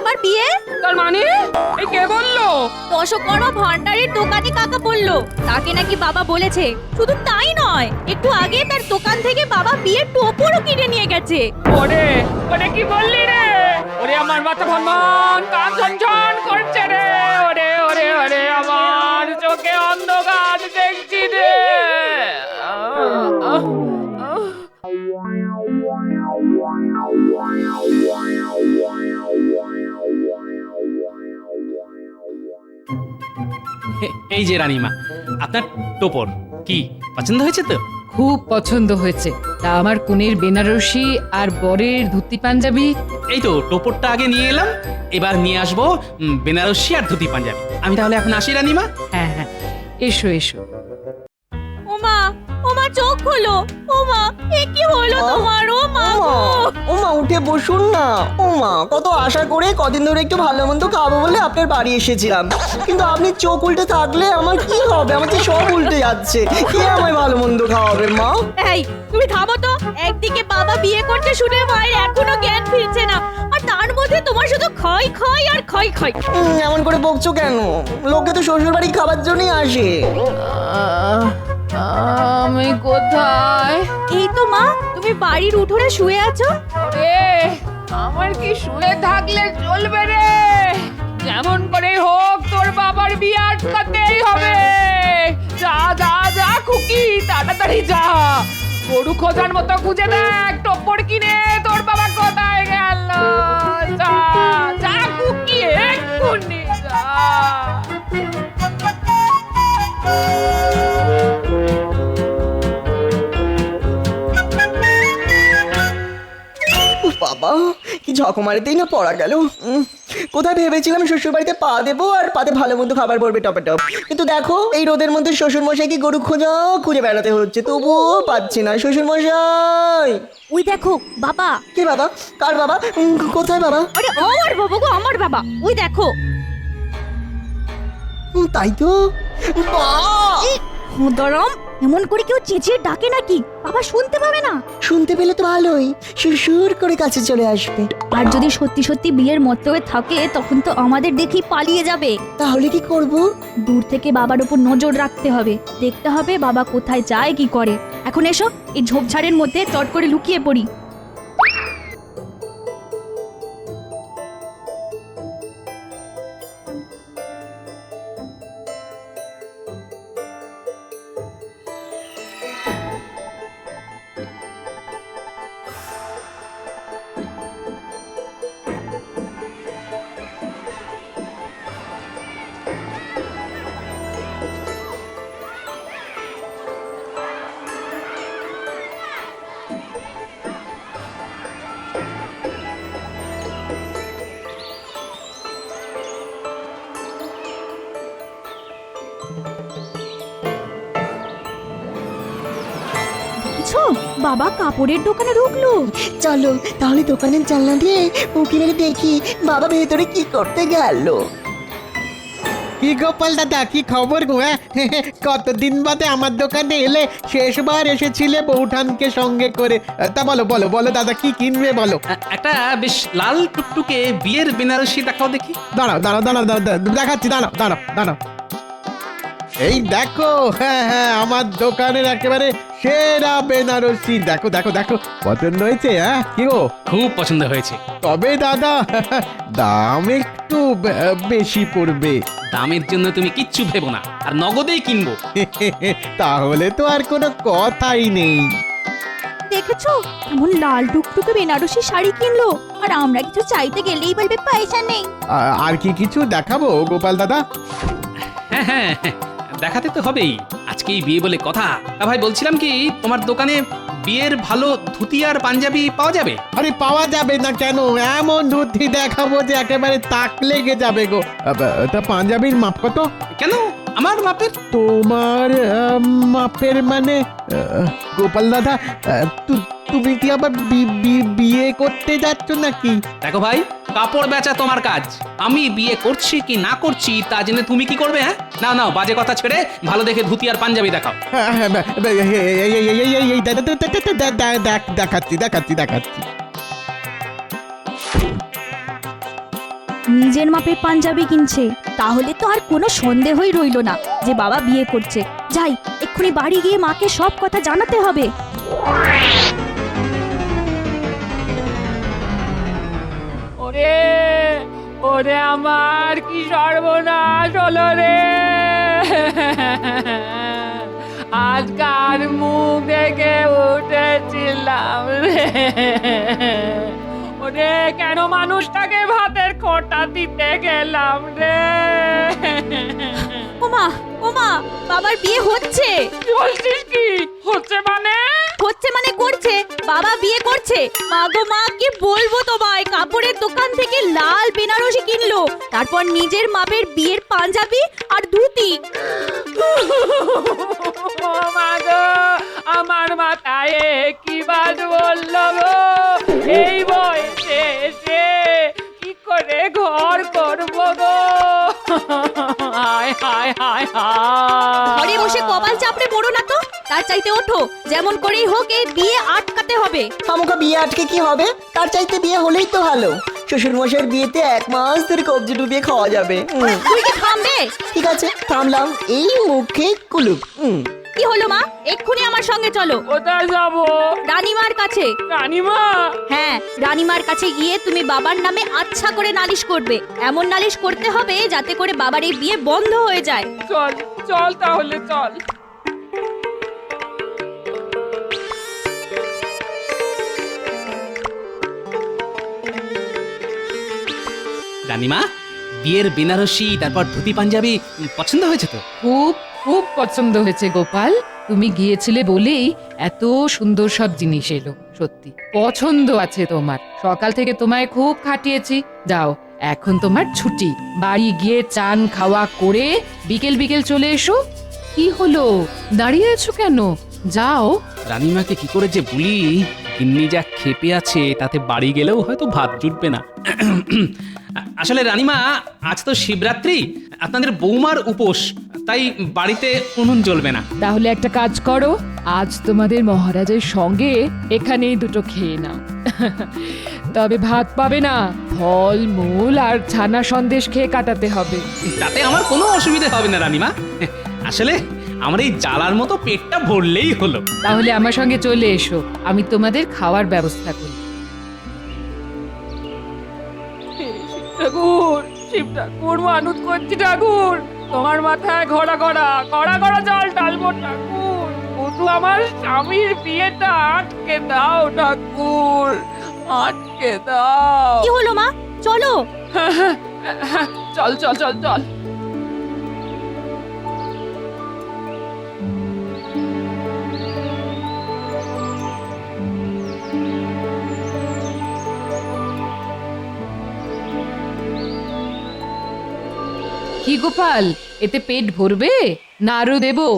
বাবার বিয়ে। তার মানে এই কে বললো? দশকর্মা ভান্ডারের দোকানে কাকা বললো, তাকে নাকি বাবা বলেছে। শুধু তাই নয়, একটু আগে তার দোকান থেকে বাবা বিয়ের টোপরও কিনে নিয়ে গেছে। ওরে ওরে কি বললি রে? ওরে আমার মাথা ভনভন কান ঝনঝন করছে রে। ওরে ওরে ওরে আমার চোখে অন্ধকার দেখছি রে। এই যে রানীমা, আপনার টোপর কি পছন্দ হয়েছে তো? খুব পছন্দ হয়েছে। তা আমার কনের বেনারসি আর বরের ধুতি পাঞ্জাবি? এই তো টোপরটা আগে নিয়ে এলাম, এবার নিয়ে আসবো বেনারসি আর ধুতি পাঞ্জাবি। আমি তাহলে এখন আসি রানীমা। হ্যাঁ হ্যাঁ, এসো এসো। ওমা, ওমা চোখ খোলো। ওমা, এ কি হলো তোমার? ও মা গো। ওমা উঠে বসুন না। ওমা, কত আশা করে কদিন ধরে একটু ভালো মন্দ খাবো বলে আপনার বাড়ি এসেছিলাম, কিন্তু আপনি চোখ উল্টে থাকলে আমার কি হবে? আমার তো সব উল্টে যাচ্ছে। কে আমায় ভালো মন্দ খাওয়াবে মা? এই, তুমি থামো তো। একদিকে বাবা বিয়ে করতে শুনে মায়ের এখনো জ্ঞান ফিরছে না, আর তার মধ্যে তোমার শুধু ক্ষয় ক্ষয় আর ক্ষয় ক্ষয়। এমন করে বকছো কেন? লোকে তো শ্বশুর বাড়ি খাবার জন্যই আসে। আমি কোথায়? এই তো মা, তুমি বাড়ির উঠোনে শুয়ে আছো। ওরে আমার কি শুয়ে থাকলে চলবে রে? যেমন করে হোক তোর বাবার বিয়ে আটকাতেই হবে। যা যা যা খুকি, তাড়াতাড়ি যা। গরু খোঁজার মতো খুঁজে দেখ টোপর কিনে তোর বাবা কোথায় গেল। যা যা খুকি, এক্ষুনি যা। উফ বাবা, কি ঝকমারিতেই না পড়া গেল। কোথায় ভেবেছিলাম শ্বশুর বাড়িতে পা দেবো আর পাতে ভালো মন্দ খাবার পড়বে টপে টপ, কিন্তু দেখো এই রোদের মধ্যে শ্বশুর মশাইকে গরু খুঁজে বেড়াতে হচ্ছে, তবুও পাচ্ছি না শ্বশুর মশাই। ওই দেখো বাবা। কে বাবা? কার বাবা? কোথায় বাবা? আরে আমার বাবা গো, আমার বাবা। ওই দেখো। তাই তো। দরম, এমন করে কেউ চেঁচিয়ে ডাকে নাকি? বাবা শুনতে পাবে না। শুনতে পেলে তো ভালোই, সুর করে কাছে চলে আসবে। আর যদি সত্যি সত্যি বিয়ের মতো হয়ে থাকে, তখন তো আমাদের দেখেই পালিয়ে যাবে। তাহলে কি করব? দূর থেকে বাবার উপর নজর রাখতে হবে, দেখতে হবে বাবা কোথায় যায় কি করে। এখন এসো, এই ঝোপঝাড়ের মধ্যে চট করে লুকিয়ে পড়ি। দেখছো, বাবা কাপড়ের দোকানে ঢুকলো। চলো তাহলে দোকানের জানলা দিয়ে উঁকি মেরে দেখি বাবা ভেতরে কি করতে গেল। কি গোপাল দাদা, কি খবর গো? কতদিন বাদে আমার দোকানে এলে? শেষবার এসেছিলে বৌঠানকে সঙ্গে করে। তা বলো বলো বলো দাদা, কি কিনবে বলো? একটা বেশ লাল টুকটুকে বিয়ের বেনারসি দেখাও দেখি। দাঁড়াও দাঁড়াও দাঁড়াও দাঁড়াও, দেখাচ্ছি, দাঁড়াও দাঁড়াও দাঁড়াও। এই দেখো, হ্যাঁ হ্যাঁ, আমার দোকানের একেবারে সেরা বেনারসি। দেখো দেখো দেখো, পছন্দ হয়েছে? হ্যাঁ কি গো? খুব পছন্দ হয়েছে। তবে দাদা দাম একটু বেশি পড়বে। দামের জন্য তুমি কিচ্ছু ভেবো না, আর নগদেই কিনবো। তাহলে তো আর কোনো কথাই নেই। দেখেছো, এমন লাল টুকটুকে বেনারসি শাড়ি কিনলো, আর আমরা কিছু চাইতে গেলেই বলবে পয়সা নেই। আর কি কিছু দেখাবো গোপাল দাদা? হ্যাঁ হ্যাঁ হ্যাঁ, দেখাতে তো হবেই, আজকেই বিয়ে বলে কথা। তা ভাই বলছিলাম কি, তোমার দোকানে বিয়ের ভালো ধুতি আর পাঞ্জাবি পাওয়া যাবে? আরে পাওয়া যাবে না কেন? এমন ধুতি দেখাবো যে একেবারে তাক লেগে যাবে গো। তা পাঞ্জাবির মাপ কত? কেন আমার মাপের? তোমার মাপের মানে গোপাল দাদা, তুমি কি আবার বিয়ে করতে যাচ্ছ নাকি? দেখো ভাই, কাপড় বেচা তোমার কাজ, আমি বিয়ে করছি কি না করছি তা জেনে তুমি কি করবে? হ্যাঁ নাও নাও, বাজে কথা ছেড়ে ভালো দেখে ধুতি আর পাঞ্জাবি দেখাও। দেখাচ্ছি দেখাচ্ছি দেখাচ্ছি। নিজের মাপের পাঞ্জাবি কিনছে, তাহলে তো আর কোনো সন্দেহই রইলো না যে বাবা বিয়ে করছে। যাই, এক্ষুনি বাড়ি গিয়ে মাকে সব কথা জানাতে হবে। ওরে ওরে আমার কি সর্বনাশ হলো রে, আজকার মুখ দেখে উঠেছিলাম রে। ওরে কেন মানুষটাকে ভাতের খোঁটা দিতে গেলাম রে। ওমা ওমা, বাবার বিয়ে হচ্ছে। কি বলছিস, কি হচ্ছে মানে? হচ্ছে মানে করছে, বাবা বিয়ে করছে। মা গো মা, কি বলবো তোমায়, কাপড়ের দোকান থেকে লাল বেনারসি কিনলো, তারপর নিজের মাপের বিয়ের পাঞ্জাবি আর ধুতি। ও মা গো, আমার মাথায় কি বাজ বললো গো, এই বয়সে এসে কি করে ঘর করবো গো। হায় হায় হায় হায়। ঘরে বসে কপাল চাপড়ে পড়ো না তো, তার চাইতে ওঠো, যেমন করেই হোক এই বিয়ে আটকাতে হবে। খামোখা বিয়ে আটকে কি হবে? তার চাইতে বিয়ে হলেই তো ভালো। শ্বশুর মশাইয়ের বিয়েতে 1 মাস ধরে কবজি ডুবিয়ে খাওয়া যাবে। তুই কি থামবে? ঠিক আছে, থামলাম। এই মুখে কুলুপ। কি হলো মা, এক্ষুনি আমার সঙ্গে চলো। কোথায় যাবো? রানীমার কাছে। রানীমা? হ্যাঁ, রানীমার কাছে গিয়ে তুমি বাবার নামে আচ্ছা করে নালিশ করবে। এমন নালিশ করতে হবে যাতে করে বাবার এই বিয়ে বন্ধ হয়ে যায়। চল চল তাহলে চল। রানীমা, বিয়ের বেনারসি তারপর ধুতি পাঞ্জাবি পছন্দ হয়েছে তো? খুব খুব পছন্দ হয়েছে গোপাল, তুমি গিয়েছিলে বলেই এত সুন্দর সব জিনিস এলো। সত্যি পছন্দ আছে তোমার, সকাল থেকে তোমায় খুব খাটিয়েছি। যাও, এখন তোমার ছুটি, বাড়ি গিয়ে চান খাওয়া করে বিকেল বিকেল চলে এসো। কি হলো, দাঁড়িয়ে আছো কেন? যাও। রানীমাকে কি করে যে বলি, গিন্নি যা খেপে আছে তাতে বাড়ি গেলেও হয়তো ভাত জুটবে না। আসলে রানীমা, আজ তো শিবরাত্রি, আপনাদের বৌমার উপোস, তাই বাড়িতে উনুন জ্বলবে না। তাহলে একটা কাজ করো, আজ তোমাদের মহারাজের সঙ্গে এখানেই দুটো খেয়ে নাও। তবে ভাত পাবে না, ফল মূল আর ছানা সন্দেশ খেয়ে কাটাতে হবে। তাতে আমার কোনো অসুবিধা হবে না রানীমা। আসলে আমার এই জ্বালার মতো পেটটা ভরলেই হলো। তাহলে আমার সঙ্গে চলে এসো, আমি তোমাদের খাওয়ার ব্যবস্থা করি। ঠাকুর, শিব ঠাকুর, মানুষ করছি ঠাকুর, তোমার মাথায় ঘোড়া ঘোড়া ঘোড়া ঘোড়া জল ঢালবো ঠাকুর, শুধু আমার স্বামীর বিয়েটা আটকে দাও ঠাকুর, আটকে দাও। কি হলো মা, চলো। চল চল চল চল। কি গোপাল, এতে পেট ভরবে না আরো দেবো?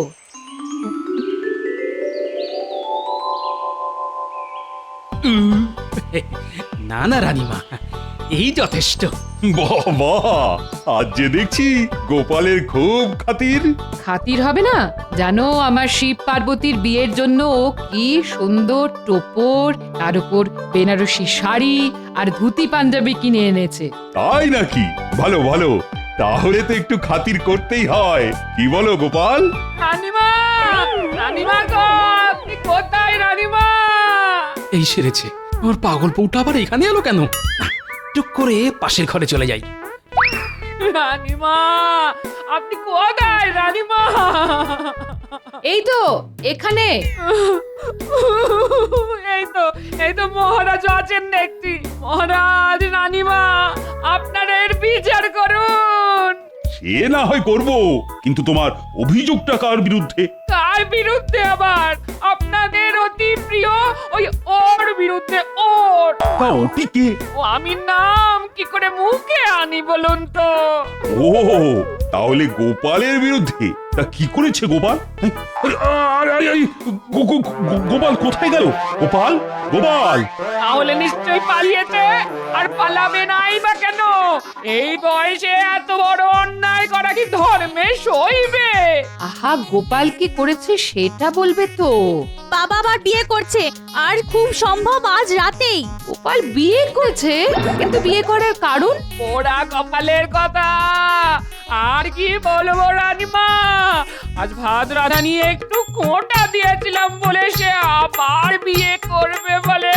না না রানীমা, এই যথেষ্ট। বাবা, আজ যে দেখছি গোপালের খুব খাতির। খাতির হবে না? জানো, আমার শিব পার্বতীর বিয়ের জন্য ও কি সুন্দর টোপর, তার উপর বেনারসি শাড়ি আর ধুতি পাঞ্জাবি কিনে এনেছে। তাই নাকি? ভালো ভালো, তাহলে তো একটু খাতির করতেই হয়। কি বলো গোপাল? রানীমা, রানীমা গো, আপনি কোথায় রানীমা? এই সেরেছে, আমার পাগল বউটা আবার এখানে এলো কেন? না, টুক করে পাশের ঘরে চলে যাই। রানীমা, আপনি কোথায় রানীমা? এই তো এখানে। এই তো মহারাজ আছেন দেখছি। মহারাজ, রানীমা, আপনারা এর বিচার করুন। সে না হয় করব, কিন্তু তোমার অভিযোগটা কার বিরুদ্ধে? কার বিরুদ্ধে আবার? আপনাদের অতি প্রিয় ওই ওর বিরুদ্ধে। ওর ওটি কে? ও আমি নাম কি করে মুখে আনি বলুন তো? ও, তাহলে গোপালের বিরুদ্ধে। তা কি করেছে গোপাল? গোপাল কোথায় গেল? গোপাল, গোপাল! তাহলে নিশ্চয়ই পালিয়েছে, আর পালাবে নাই বা কেন? এই বয়সে এত বড় অন্যায় অন্যায় করা কি ধর্মে সইবে? আহা, গোপাল কি করেছে সেটা বলবে তো। বাবা আবার বিয়ে করছে, আর খুব সম্ভব আজ রাতেই। গোপাল বিয়ে করেছে, কিন্তু বিয়ে করার কারণ? পোড়া কপালের কথা আর কি বলবো রানীমা। আজ ভাত রাধা নিয়ে একটু খোঁটা দিয়েছিলাম বলে সে আবার বিয়ে করবে বলে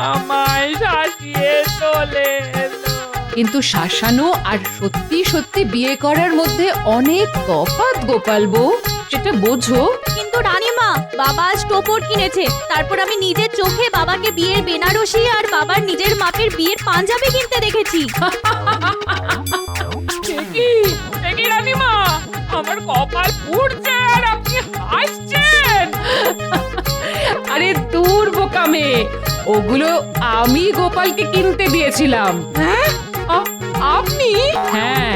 আমায় শাসিয়ে চলে এলো। কিন্তু শাসানো আর সত্যি সত্যি বিয়ে করার মধ্যে অনেক তফাৎ গোপাল বউ, সেটা বোঝো। কিন্তু রানীমা, বাবা আজ টোপর কিনেছে, তারপর আমি নিজের চোখে বাবাকে বিয়ের বেনারসি আর বাবার নিজের মাপের বিয়ের পাঞ্জাবি কিনতে দেখেছি। সে কি রানীমা, আমার কপাল পুড়ছে আর আপনি হাসছেন? আরে দূর বোকামে, ওগুলো আমি গোপালকে কিনতে দিয়েছিলাম। হ্যাঁ, আপনি? হ্যাঁ,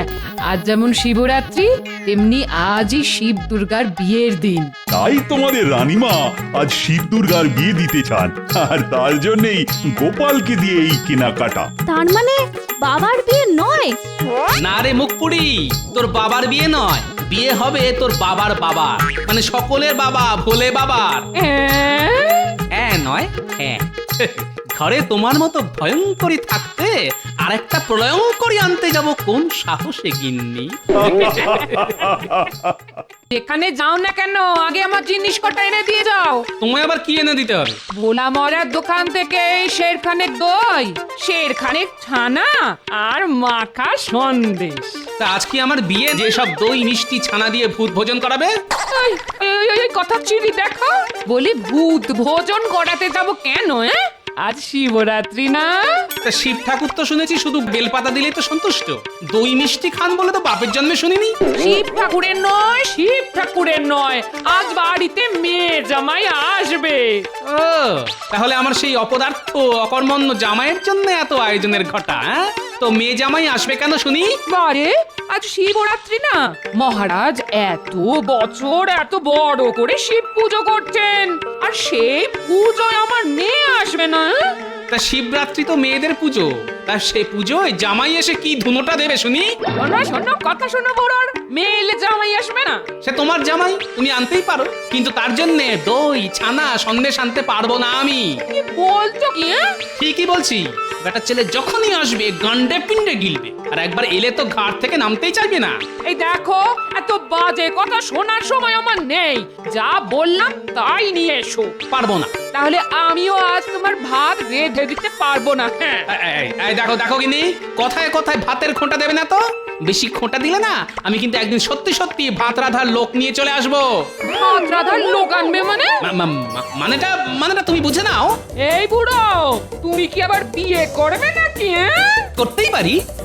আজ যেমন শিবরাত্রি তেমনি আজই শিব দুর্গার বিয়ের দিন। তাই তোমাদের রানীমা আজ শিব দুর্গার বিয়ে দিতে চান, আর তার জন্যই গোপালকে দিয়ে এই কেনাকাটা। তার মানে বাবার বিয়ে নয়? না রে মুখপুরি, তোর বাবার বিয়ে নয়, বিয়ে হবে তোর বাবার বাবার, মানে সকলের বাবা, ভোলে বাবার। হ্যাঁ নয় হ্যাঁ। ঘরে তোমার মতো ভয়ঙ্করী থাকতে আর একটা প্রলয়ঙ্করী আনতে যাব কোন সাহসে গিন্নি? যেখানে যাও না কেন আগে আমার জিনিস কটা এনে দিয়ে যাও। তোমায় আবার কি এনে দিতে হবে? ভোলা মরার দোকান থেকে শেরখানের দই, শেরখানের ছানা আর মাখা সন্দেশ। তা আজ কি আমার বিয়ে, যেসব দই মিষ্টি ছানা দিয়ে ভূত ভোজন করাবে? ওই কথা চিনি দেখো, বলি ভূত ভোজন করাতে যাব কেন? আজ শিবরাত্রি না? তা শিব ঠাকুর তো শুনেছি শুধু বেলপাতা দিলেই তো সন্তুষ্ট, দই মিষ্টি খান বলে তো বাপের জন্মে শুনিনি। শিব ঠাকুরের নয়, শিব ঠাকুরের নয়, আজ বাড়িতে মেয়ে জামাই আসবে। ও, তাহলে আমার সেই অপদার্থ অকর্মণ্য জামাইয়ের জন্য এত আয়োজনের ঘটা? তো মেয়ে জামাই আসবে কেন শুনি? বারে, আজ শিবরাত্রি না, মহারাজ এত বছর এত বড় করে শিব পুজো করছেন, আর সেই পুজোয় আমার মেয়ে আসবে না? তা শিবরাত্রি তো মেয়েদের পুজো, তা সে পুজোয় জামাই এসে কি ধুনোটা দেবে শুনি? শোনো কথা শোনো বড়র, মেয়ে এলে জামাই আসবে না? সে তোমার জামাই, তুমি আনতেই পারো, কিন্তু তার জন্য দই ছানা সন্দেশ আনতে পারবো না আমি। কি বলছো কি? ঠিকই বলছি, বেটা ছেলে যখনই আসবে গান্ডে পিন্ডে গিলবে, আর একবার এলে তো ঘাট থেকে নামতেই চাইবে না। এই দেখো, এত বাজে কথা শোনার সময় আমার নেই, যা বললাম তাই নিয়ে এসো। পারবো না। তাহলে আমিও আজ তোমার ভাত রেঁধে দিতে পারবো না। হ্যাঁ, এই দেখো দেখো কিনি, কথায় কথায় ভাতের খোঁটা দেবে না তো। বেশি খোঁটা দিলে না আমি কিন্তু একদিন সত্যি সত্যি ভাত রাধার লোক নিয়ে চলে আসবো। ভাত রাধার লোক আনবে মানে? মানেটা তুমি বুঝে নাও। এই বুড়ো, তুমি কি আবার বিয়ে করবে নাকি?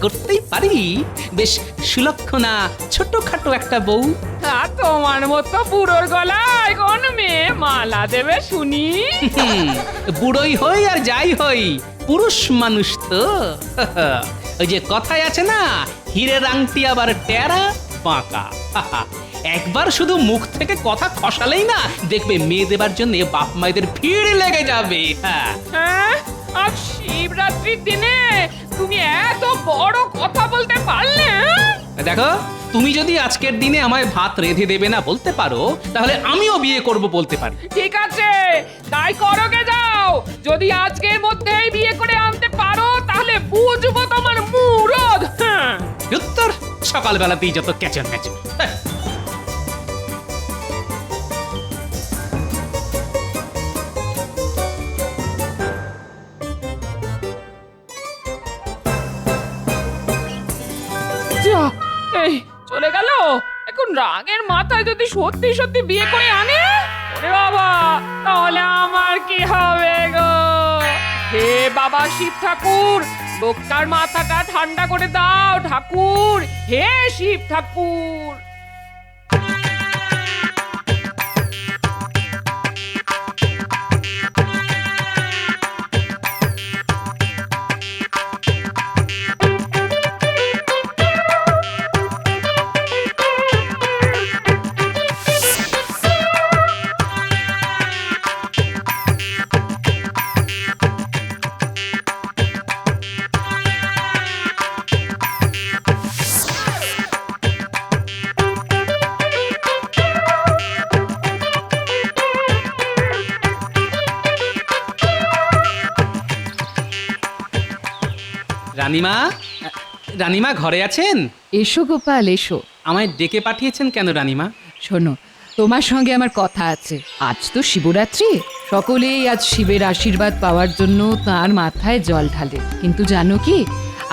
করতেই পারি, বেশ সুলক্ষণা ছোটখাটো একটা বউ। তোমার মতো বুড়োর গলায় কোন মেয়ে মালা দেবে শুনি? বুড়োই হই আর যাই হই, পুরুষ মানুষ তো। ওই যে কথায় আছে না, হীরের আংটি আবার টেরা বাঁকা। একবার শুধু মুখ থেকে কথা খসালেই না দেখবে মেয়ে দেবার জন্য বাপ মায়েদের ভিড় লেগে যাবে। হ্যাঁ, আজ শিবরাত্রির দিনে তুমি এত বড় কথা বলতে পারলে? দেখো, তুমি যদি আজকের দিনে আমায় ভাত রেঁধে দেবে না বলতে পারো, তাহলে আমিও বিয়ে করব বলতে পারি। ঠিক আছে, তাই করোগে যাও। যদি আজকের মধ্যেই বিয়ে করে আনতে পারো তাহলে বুঝবো তোমার মুরদ। উত্তর সকালবেলাতেই যত ক্যাচর ম্যাচর। এই চলে গেল। এখন রাগের মাথায় যদি সত্যি সত্যি বিয়ে করে আনে, ওরে বাবা, তাহলে আমার কি হবে গো? হে বাবা শিব ঠাকুর, লোকটার মাথাটা ঠান্ডা করে দাও ঠাকুর, হে শিব ঠাকুর। রানীমা, রানীমা ঘরে আছেন? এসো গোপাল এসো। আমায় ডেকে পাঠিয়েছেন কেন রানীমা? শোনো, তোমার সঙ্গে আমার কথা আছে। আজ তো শিবরাত্রি, সকলেই আজ শিবের আশীর্বাদ পাওয়ার জন্য তার মাথায় জল ঢালে। কিন্তু জানো কি,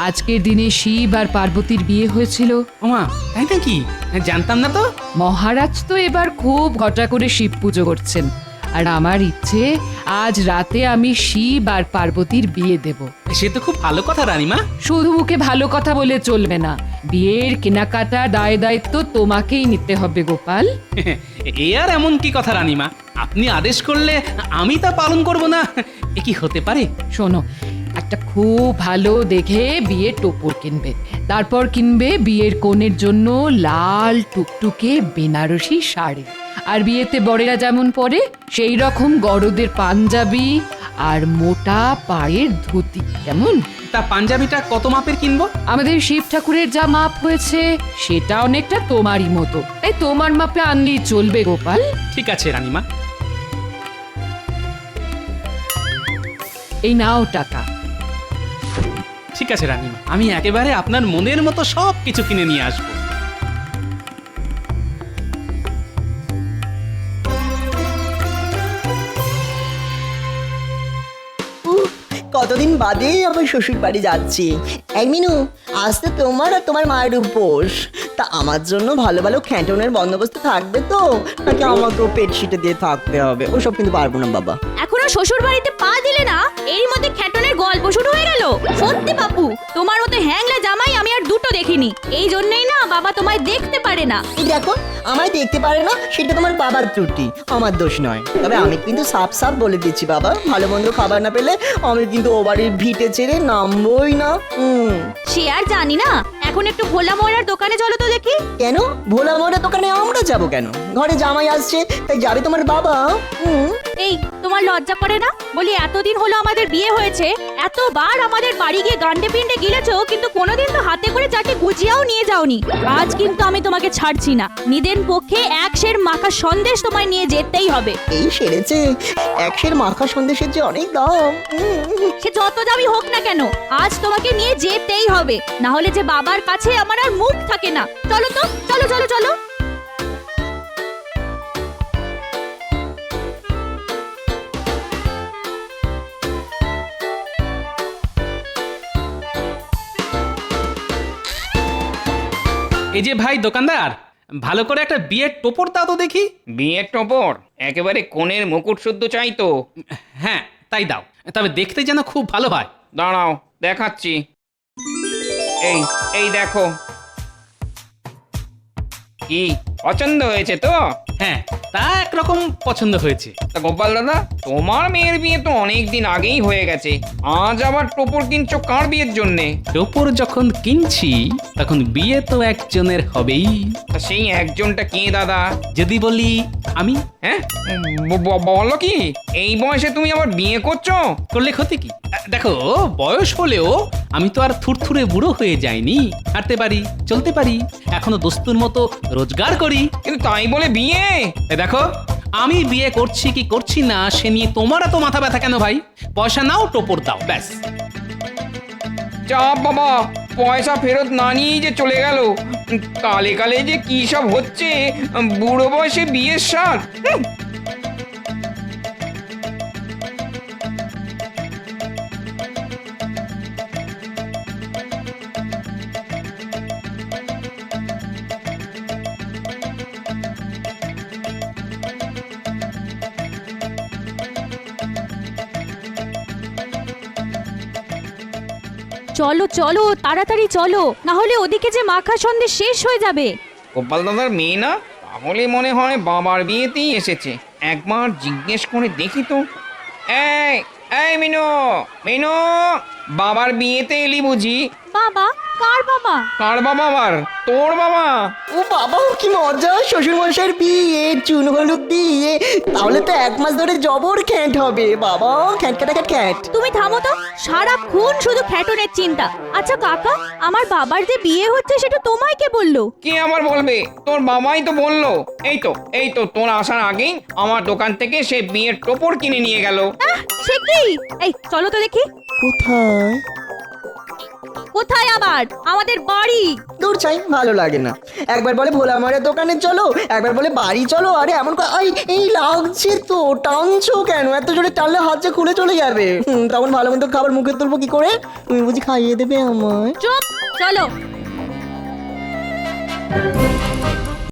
আজকের দিনে শিব আর পার্বতীর বিয়ে হয়েছিল। ওমা, তাই নাকি? জানতাম না তো। মহারাজ তো এবার খুব ঘটা করে শিব পুজো করছেন, আর আমার ইচ্ছে আজ রাতে আমি শিব আর পার্বতীর বিয়ে দেব। সে তো খুব ভালো কথা রানীমা। শুধু মুখে ভালো কথা বলে চলবে না, বিয়ের কেনাকাটা দায় দায়িত্ব তোমাকেই নিতে হবে গোপাল। এ আর এমন কি কথা রানীমা, আপনি আদেশ করলে আমি তা পালন করব না, এ কি হতে পারে? শোনো, একটা খুব ভালো দেখে বিয়ের টোপর কিনবে, তারপর কিনবে বিয়ের কনের জন্য লাল টুকটুকে বেনারসি শাড়ি, আর বিয়েতে বরেরা যেমন পরে সেই রকম গরদের পাঞ্জাবি আর মোটা পায়ের ধুতি। কেমন? তা পাঞ্জাবিটা কত মাপের কিনবো? আমাদের শিব ঠাকুরের যা মাপ হয়েছে সেটা অনেকটা তোমারই মতো, তাই তোমার মাপে আনলেই চলবে গোপাল। ঠিক আছে রানীমা। এই নাও টাকা। ঠিক আছে রানীমা, আমি একেবারে আপনার মনের মতো সব কিছু কিনে নিয়ে আসবো। কতদিন বাদে আমার শ্বশুর বাড়ি যাচ্ছি। এক মিনু, আজ তো তোমার আর তোমার মায়ের উপোস, তা আমার জন্য ভালো ভালো খ্যাটনের বন্দোবস্ত থাকবে তো, নাকি আমাকেও পেটশিটে দিয়ে থাকতে হবে? ওসব কিন্তু পারবো না বাবা। এখনো শ্বশুর বাড়িতে পা দিলে না, এরই মধ্যে খ্যাটনের গল্প শুরু হয়ে গেল। সত্যি বাপু, তোমার মতো হ্যাংলা জামাই আমি আর দুটো দেখিনি। এই জন্যই না বাবা তোমায় দেখতে পারে না। এই দেখো, আমায় দেখতে পারে না সেটা তোমার বাবার ত্রুটি, আমার দোষ নয়। তবে আমি কিন্তু সাফ সাফ বলে দিচ্ছি বাবা, ভালো মন্দ খাবার না পেলে আমি কিন্তু ও বাড়ির ভিটে ছেড়ে নামবই না। সে আর জানি না। এখন একটু ভোলা ময়রার দোকানে চলো তো দেখি। কেন ভোলা মোড়ের দোকানে আমরা যাব কেন? ঘরে জামাই আসছে তাই যাবে তোমার বাবা? এই, তোমার লজ্জা করে না? বলি এতদিন হলো আমাদের বিয়ে হয়েছে, এতবার আমাদের বাড়ি গিয়ে গান্ডে পিন্ডে গিলেছো, কিন্তু কোনোদিন তো হাতে করে চারটে গুজিয়াও নিয়ে যাওনি। আজ কিন্তু আমি তোমাকে ছাড়ছি না। নিদেন পক্ষে এক সের মাখা সন্দেশ তোমায় নিয়ে যেতেই হবে। এই সেরেছে, একশের মাখা সন্দেশের যে অনেক দাম। সে যত দামি হোক না কেন, আজ তোমাকে নিয়ে যেতেই হবে, না হলে যে বাবার কাছে আমার আর মুখ থাকে না। চলো তো, চলো চলো চলো। এই যে ভাই দোকানদার, ভালো করে একটা বিয়ের টোপর দাও তো দেখি। বিয়ের টপর একেবারে কোণের মুকুট শুদ্ধ চাই তো? হ্যাঁ, তাই দাও, তবে দেখতে যেন খুব ভালো হয়। দাঁড়াও, দেখাচ্ছি। এই এই দেখো। কি পছন্দ হয়েছে তো? হ্যাঁ, তা একরকম পছন্দ হয়েছে। তা গোপাল দাদা, তোমার মেয়ের বিয়ে তো অনেক দিন আগেই হয়ে গেছে, আজ আবার টোপর কিনছো কার বিয়ের জন্যে? টোপর যখন কিনছি তখন বিয়ে তো একজনের হবেই। তা সেই একজনটা কে দাদা? যদি বলি আমি। হ্যাঁ, বলো কি, এই বয়সে তুমি আবার বিয়ে করছো? করলে ক্ষতি কি? দেখো, বয়স হলেও আমি তো আর থুরথুরে বুড়ো হয়ে যাইনি। হাঁটতে পারি, চলতে পারি, এখনো দস্তুর মতো রোজগার করি। কিন্তু তাই বলে বিয়ে? দেখো, আমি বিয়ে করছি কি করছি না সে নিয়ে তোমার এত মাথা ব্যথা কেন ভাই? পয়সা নাও, টোপর দাও, ব্যাস। চাপ বাবা, পয়সা ফেরত না নিয়েই যে চলে গেল। কালে কালে যে কি সব হচ্ছে, বুড়ো বয়সে বিয়ের স্বাদ। চলো চলো, তাড়াতাড়ি চলো, না হলে ওদিকে যে মাখা সন্দেশ শেষ হয়ে যাবে। গোপাল দাদার মেয়ে না? তাহলে মনে হয় বাবার বিয়েতেই এসেছে। একবার জিজ্ঞেস করে দেখি তো। এই এই মিনু, মিনু, বাবার বিয়েতে এলি বুঝি? বাবা? কার বাবা? কার বাবা আবার? তোর বাবা? ও বাবা, কি মজা! শ্বশুর মশাইয়ের বিয়ে, চুন হলুদ দিয়ে, তাহলে তো এক মাস ধরে জবর খ্যাট হবে বাবা। খ্যাট খ্যাট খ্যাট খ্যাট। তুমি থামো তো, সারাক্ষণ শুধু খ্যাটনের চিন্তা। আচ্ছা কাকা, আমার বাবার যে বিয়ে হচ্ছে সেটা তোমায় কে বললো? কে আবার বলবে? তোর বাবাই তো বললো। এই তো তোর আসার আগেই আমার দোকান থেকে সে বিয়ের টোপর কিনে নিয়ে গেল। সে কি? এই চলো তো দেখি। কোথায়? কোথায় আবার আমাদের বাড়ি? দূর চাই, ভালো লাগে না। একবার বলে ভোলা মারের দোকানে চলো, একবার বলে বাড়ি চলো। আরে এমন এই লাগছে তো, টানছো কেন? এত জোরে টানলে হাত যে খুলে চলে যাবে। তখন ভালো মন্দ খাবার মুখে তুলবো কি করে? তুমি বুঝি খাইয়ে দেবে আমায়? চুপ, চলো।